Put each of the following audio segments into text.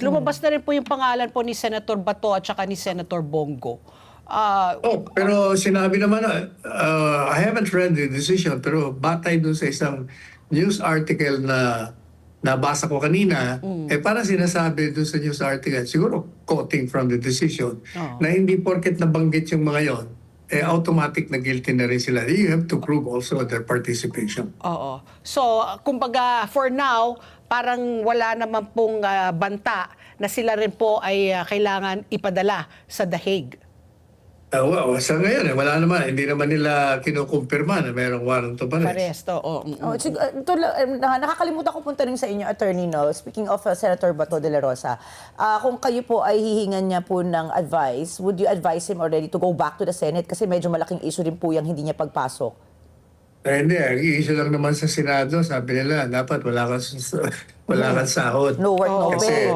Lumabas na rin po yung pangalan po ni Senator Bato at saka ni Senator Bongo. Pero sinabi naman, I haven't read the decision, pero batay dun sa isang news article na nabasa ko kanina, parang sinasabi dun sa news article, siguro quoting from the decision, na hindi porket nabanggit yung mga yon, automatic na guilty na rin sila. You have to prove also their participation. Oo. So, kumbaga, for now, parang wala naman pong banta na sila rin po ay kailangan ipadala sa The Hague. Sa ngayon, wala naman. Hindi naman nila kinukumpirma na mayroong warrant of arrest. Arrest, oo. Nakakalimutan ko punta rin sa inyo, Attorney, no? Speaking of Senator Bato de la Rosa, kung kayo po ay hihingan niya po ng advice, would you advise him already to go back to the Senate? Kasi medyo malaking issue rin po yung hindi niya pagpasok. Hindi, ang issue lang naman sa Senado, sabi nila, dapat wala kang sahod. No work, no Kasi pay.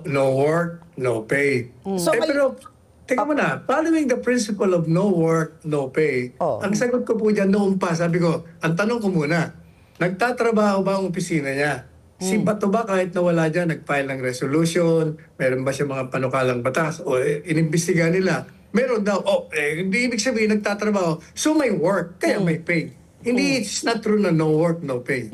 no work, no pay. So, Pero, teka mo na, following the principle of no work, no pay, ang sagot ko po dyan noon pa, sabi ko, ang tanong ko muna, nagtatrabaho ba ang opisina niya? Si Bato ba kahit nawala dyan, nag-file ng resolution, meron ba siya mga panukalang batas, o inimbestiga nila, meron daw, hindi ibig sabihin nagtatrabaho, so may work, kaya may pay. Hindi, it's not true na no work, no pay.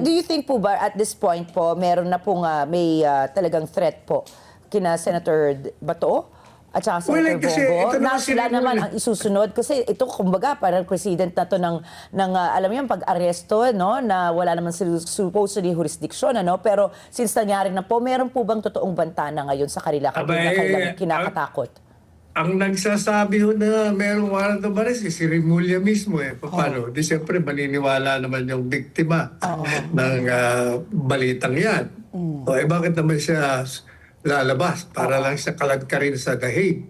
Do you think po ba at this point po, meron na pong may talagang threat po kina Senator Bato at saka Senator Bongo na sila naman ang isusunod? Kasi ito, kumbaga, parang president na to ng alam mo yan, pag-aresto, no? Na wala naman supposedly jurisdiction, ano? Pero since nangyari na po, meron po bang totoong banta na ngayon sa kanila kanilang kinakatakot? Ang nagsasabi ho na merong warrant of arrest si Rimulya mismo Paano? Di siyempre maniniwala naman yung biktima ng balitang yan. Bakit naman siya lalabas para lang siya kalagkarin sa The Hague?